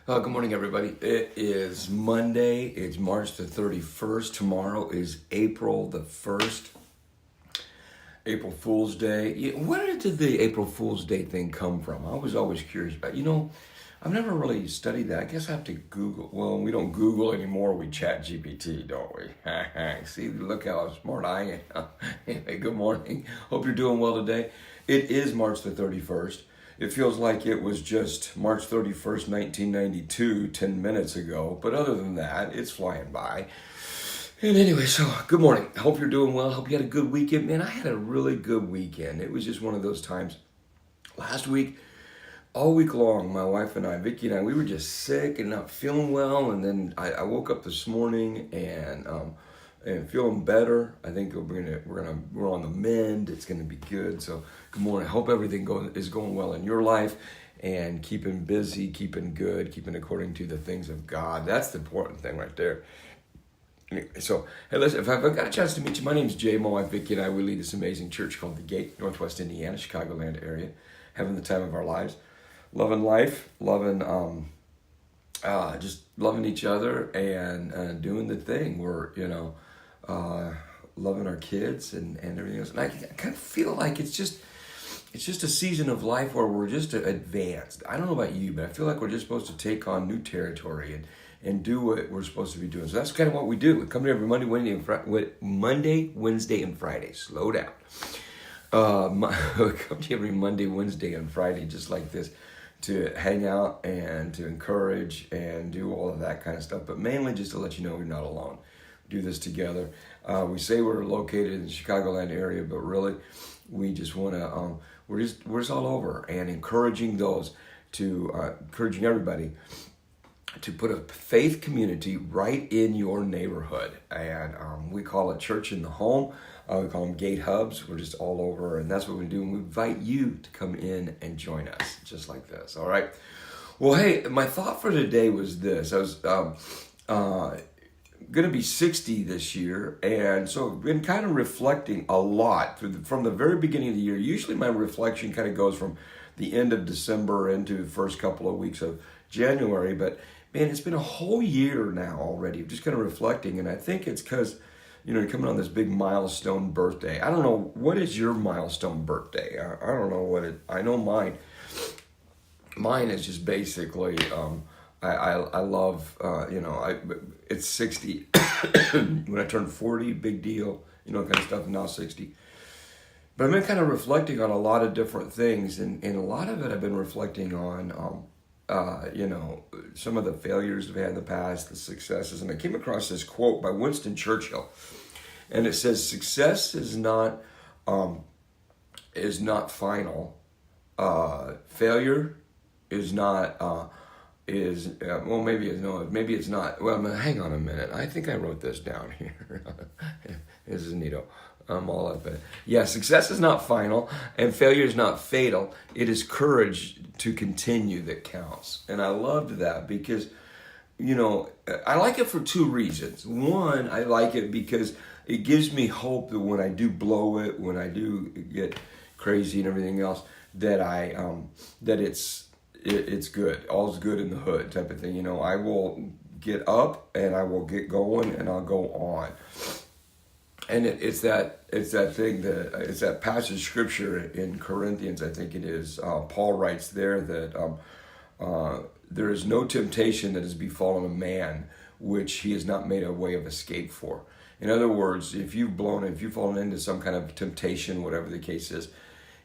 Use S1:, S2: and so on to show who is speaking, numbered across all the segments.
S1: Good morning, everybody. It is Monday. It's March the 31st. Tomorrow is April the 1st. April Fool's Day. Where did the April Fool's Day thing come from? I was always curious about. I've never really studied that. I guess I have to Google. Well, we don't Google anymore. We chat GPT, don't we? See, look how smart I am. Anyway, good morning. Hope you're doing well today. It is March the 31st. It feels like it was just March 31st, 1992, 10 minutes ago. But other than that, it's flying by. And anyway, so good morning. Hope you're doing well. Hope you had a good weekend. Man, I had a really good weekend. It was just one of those times. Last week, all week long, my wife and I, Vicky and I, we were just sick and not feeling well. And then I woke up this morning and feeling better. I think we're on the mend. It's gonna be good. So good morning. I hope everything is going well in your life and keeping busy, keeping good, keeping according to the things of God. That's the important thing right there. Anyway, so hey, listen, if I've got a chance to meet you, my name's Jay. My wife Vicky and I, we lead this amazing church called The Gate, Northwest Indiana, Chicagoland area, having the time of our lives, loving life, loving just loving each other and doing the thing. We're loving our kids and everything else. And I kind of feel like it's just a season of life where we're just advanced. I don't know about you, but I feel like we're just supposed to take on new territory and do what we're supposed to be doing. So that's kind of what we do. We come here every Monday, Wednesday, and Friday. Slow down. We come to you every Monday, Wednesday, and Friday, just like this, to hang out and to encourage and do all of that kind of stuff. But mainly just to let you know you're not alone. Do this together. We say we're located in the Chicagoland area, but really we just want to, we're just all over and encouraging everybody to put a faith community right in your neighborhood. And we call it Church in the Home. We call them Gate Hubs. We're just all over, and that's what we do. And we invite you to come in and join us, just like this. All right. Well, hey, my thought for today was this. I was going to be 60 this year, and so I've been kind of reflecting a lot from the very beginning of the year. Usually my reflection kind of goes from the end of December into the first couple of weeks of January, but man, it's been a whole year now already of just kind of reflecting, and I think it's because you're coming on this big milestone birthday. I don't know, what is your milestone birthday? I don't know I know mine. Mine is just basically, I love, it's 60. When I turned 40, big deal, kind of stuff, now 60. But I've been kind of reflecting on a lot of different things, and a lot of it I've been reflecting on, some of the failures we've had in the past, the successes. And I came across this quote by Winston Churchill, and it says, "Success is not final. Failure is not maybe it's not. Well, hang on a minute. I think I wrote this down here. This is neato. I'm all up in it. Yeah, success is not final, and failure is not fatal. It is courage to continue that counts." And I loved that because, I like it for two reasons. One, I like it because it gives me hope that when I do blow it, when I do get crazy and everything else, that that it's good. All's good in the hood type of thing. I will get up and I will get going and I'll go on. And it's that passage of scripture in Corinthians, I think it is. Paul writes there that there is no temptation that has befallen a man which he has not made a way of escape for. In other words, if you've fallen into some kind of temptation, whatever the case is,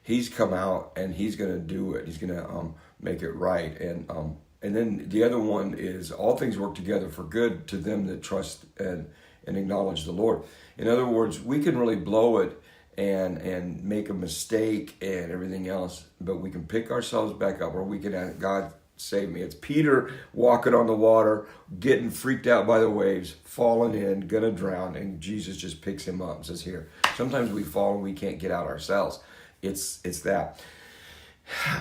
S1: he's come out and he's going to do it. He's going to make it right. And then the other one is all things work together for good to them that trust and acknowledge the Lord. In other words, we can really blow it and make a mistake and everything else, but we can pick ourselves back up, or we can ask God, save me. It's Peter walking on the water, getting freaked out by the waves, falling in, gonna drown, and Jesus just picks him up and says, here. Sometimes we fall and we can't get out ourselves. It's that.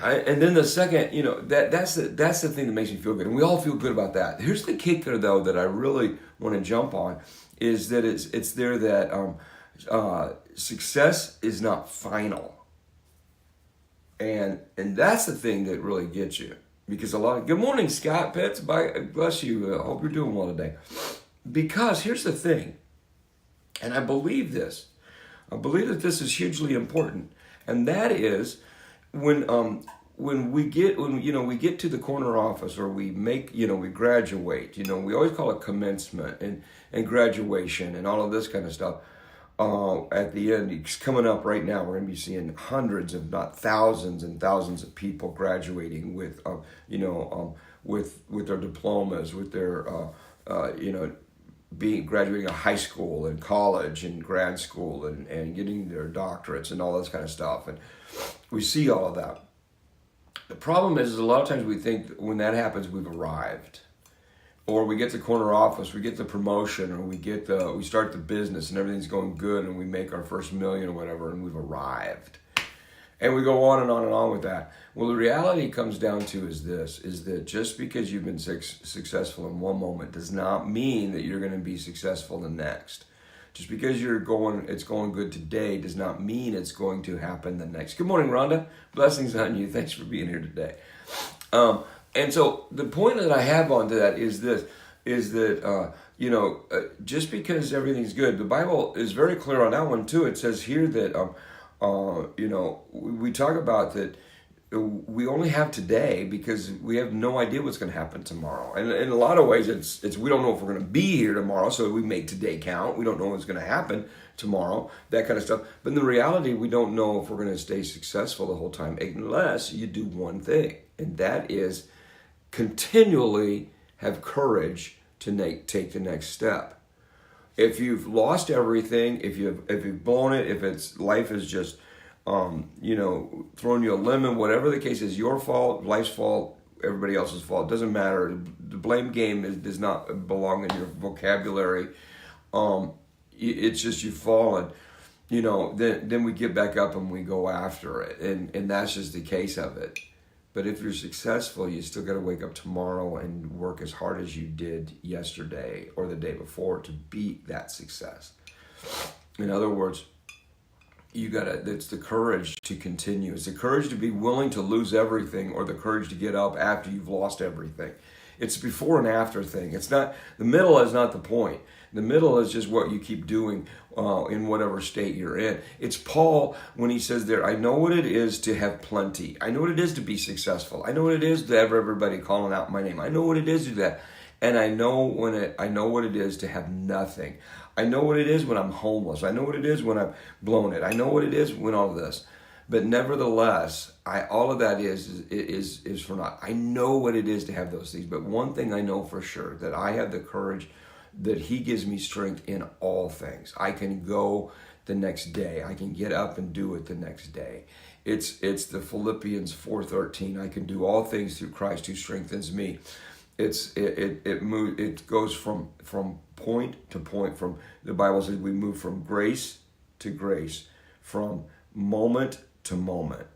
S1: And then the second, that's the thing that makes me feel good, and we all feel good about that. Here's the kicker, though, that I really want to jump on, is that it's there that success is not final, and that's the thing that really gets you. Because good morning, Scott Pitts. Bless you. I hope you're doing well today. Because here's the thing, and I believe this. I believe that this is hugely important, and that is when we get to the corner office, or we graduate. We always call it commencement and graduation and all of this kind of stuff. At the end, it's coming up right now. We're going to be seeing hundreds, if not thousands and thousands of people graduating with their diplomas, with their graduating a high school and college and grad school and getting their doctorates and all this kind of stuff. And we see all of that. The problem is a lot of times we think when that happens, we've arrived. Or we get the corner office, we get the promotion, or we start the business and everything's going good and we make our first million or whatever and we've arrived. And we go on and on and on with that. Well, the reality comes down to is that just because you've been successful in one moment does not mean that you're going to be successful the next. Just because it's going good today does not mean it's going to happen the next. Good morning, Rhonda. Blessings on you. Thanks for being here today. And so the point that I have onto that is that just because everything's good, the Bible is very clear on that one too. It says here that, we talk about that we only have today because we have no idea what's going to happen tomorrow. And in a lot of ways, it's we don't know if we're going to be here tomorrow, so we make today count. We don't know what's going to happen tomorrow, that kind of stuff. But in the reality, we don't know if we're going to stay successful the whole time unless you do one thing, and that is continually have courage to take the next step. If you've lost everything, if you've blown it, if life is just throwing you a lemon, whatever the case is, your fault, life's fault, everybody else's fault, it doesn't matter. The blame game does not belong in your vocabulary. It's just you've fallen. Then we get back up and we go after it, and that's just the case of it. But if you're successful, you still got to wake up tomorrow and work as hard as you did yesterday or the day before to beat that success. In other words, it's the courage to continue. It's the courage to be willing to lose everything, or the courage to get up after you've lost everything. It's before and after thing. It's not, the middle is not the point. The middle is just what you keep doing in whatever state you're in. It's Paul when he says there, I know what it is to have plenty. I know what it is to be successful. I know what it is to have everybody calling out my name. I know what it is to do that. And I know what it is to have nothing. I know what it is when I'm homeless. I know what it is when I've blown it. I know what it is when all of this. But nevertheless, all of that is for naught. I know what it is to have those things. But one thing I know for sure, that I have the courage, that he gives me strength in all things. I can go the next day. I can get up and do it the next day. It's the Philippians 4:13. I can do all things through Christ who strengthens me. It goes from point to point. From the Bible says we move from grace to grace, from moment to moment.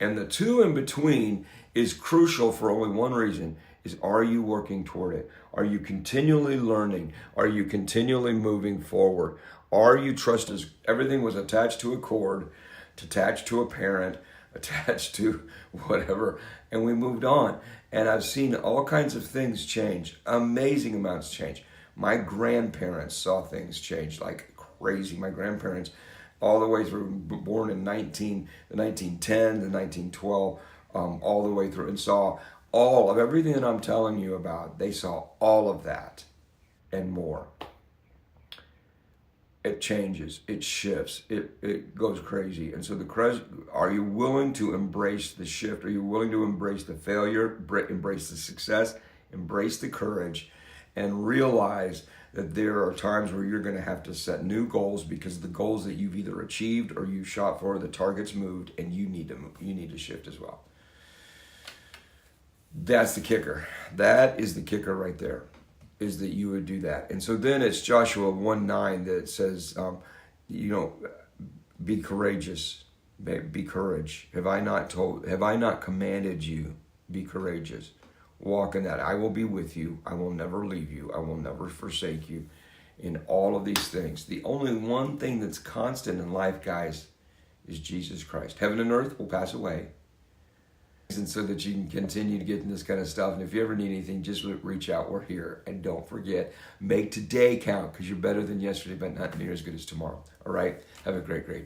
S1: And the two in between is crucial for only one reason, is are you working toward it? Are you continually learning? Are you continually moving forward? Are you trusting? Everything was attached to a cord, attached to a parent, attached to whatever, and we moved on. And I've seen all kinds of things change, amazing amounts change. My grandparents saw things change like crazy. My grandparents, all the way through, born in the 1910, the 1912, all the way through, and saw all of everything that I'm telling you about. They saw all of that and more. It changes, it shifts, it goes crazy. And so are you willing to embrace the shift? Are you willing to embrace the failure, embrace the success, embrace the courage, and realize that there are times where you're going to have to set new goals because the goals that you've either achieved or you shot for, the target's moved, and you need to move. You need to shift as well. That's the kicker. That is the kicker right there, is that you would do that. And so then it's Joshua 1:9 that says, be courageous, be courage. Have I not commanded you, be courageous. Walk in that. I will be with you. I will never leave you. I will never forsake you in all of these things. The only one thing that's constant in life, guys, is Jesus Christ. Heaven and earth will pass away. and so that you can continue to get this kind of stuff. And if you ever need anything, just reach out. We're here. And don't forget, make today count, because you're better than yesterday, but not near as good as tomorrow. All right? Have a great day.